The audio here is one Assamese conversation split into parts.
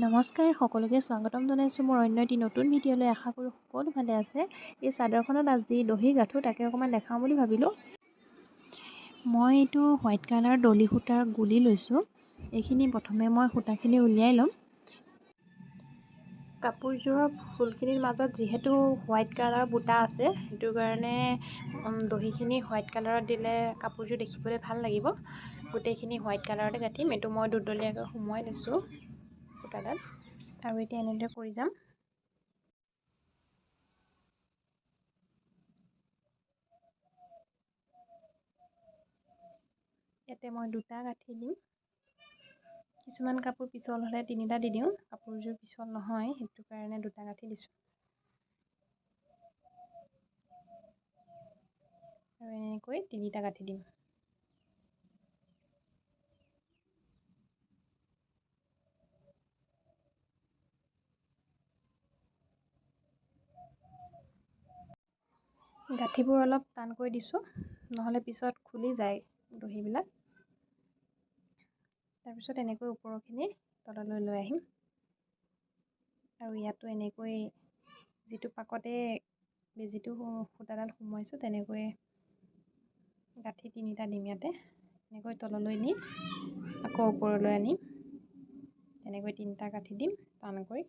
নমস্কাৰ, সকলোকে স্বাগতম জনাইছোঁ মোৰ অন্য এটি নতুন ভিডিঅ'লৈ। আশা কৰোঁ সকলো ভালে আছে। এই চাদৰখনত আজি দহি গাঁঠো, তাকে অকণমান দেখাওঁ বুলি ভাবিলোঁ। মই এইটো হোৱাইট কালাৰ দলি সূতাৰ গুলি লৈছোঁ। এইখিনি প্ৰথমে মই সূতাখিনি উলিয়াই ল'ম। কাপোৰযোৰৰ ফুলখিনিৰ মাজত যিহেতু হোৱাইট কালাৰ বুটা আছে, সেইটো কাৰণে দহিখিনি হোৱাইট কালাৰত দিলে কাপোৰযোৰ দেখিবলৈ ভাল লাগিব। গোটেইখিনি হোৱাইট কালাৰতে গাঁঠিম। এইটো মই দুডলীয়াকৈ সোমোৱাই লৈছোঁ সূতাডাল, আৰু এতিয়া এনেদৰে কৰি যাম। ইয়াতে মই দুটা গাঁঠি দিম। কিছুমান কাপোৰ পিছল হ'লে তিনিটা দি দিওঁ, কাপোৰযোৰ পিছল নহয় সেইটো কাৰণে দুটা গাঁঠি দিছোঁ। আৰু এনেকৈ তিনিটা গাঁঠি দিম। গাঁঠিবোৰ অলপ টানকৈ দিছোঁ, নহ'লে পিছত খুলি যায় দহিবিলাক। তাৰপিছত এনেকৈ ওপৰৰখিনি তললৈ লৈ আহিম, আৰু ইয়াতো এনেকৈ যিটো পাকতে বেজিটো সূতাডাল সোমোৱাইছোঁ তেনেকৈ গাঁঠি তিনিটা দিম। ইয়াতে এনেকৈ তললৈ নি আকৌ ওপৰলৈ আনিম, তেনেকৈ তিনিটা গাঁঠি দিম টানকৈ।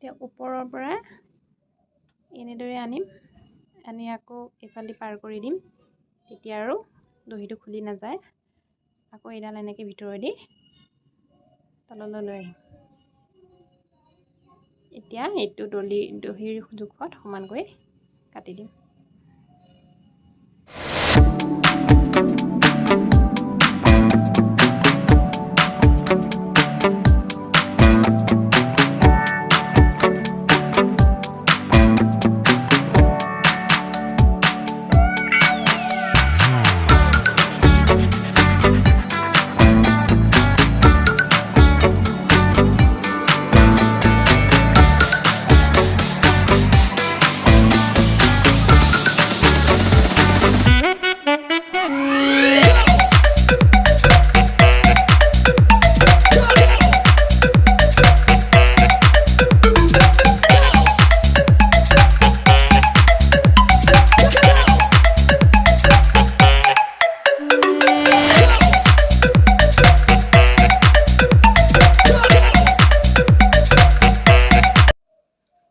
এতিয়া ওপৰৰ পৰা এনেদৰে আনিম, আনি আকৌ এইফালে পাৰ কৰি দিম, তেতিয়া আৰু দহিটো খুলি নাযায়। আকৌ এইডাল এনেকৈ ভিতৰেদি তললৈ লৈ আহিম। এতিয়া এইটো দহিৰ জোখত সমানকৈ কাটি দিম।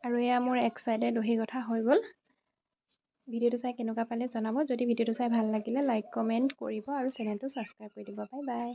আৰু এয়া মোৰ এক চাইডে দহি গঁঠা হৈ গ'ল। ভিডিঅ'টো চাই কেনেকুৱা পালে জনাব। যদি ভিডিঅ'টো চাই ভাল লাগিলে লাইক কমেণ্ট কৰিব আৰু চেনেলটো ছাবস্ক্ৰাইব কৰি দিব। Bye bye.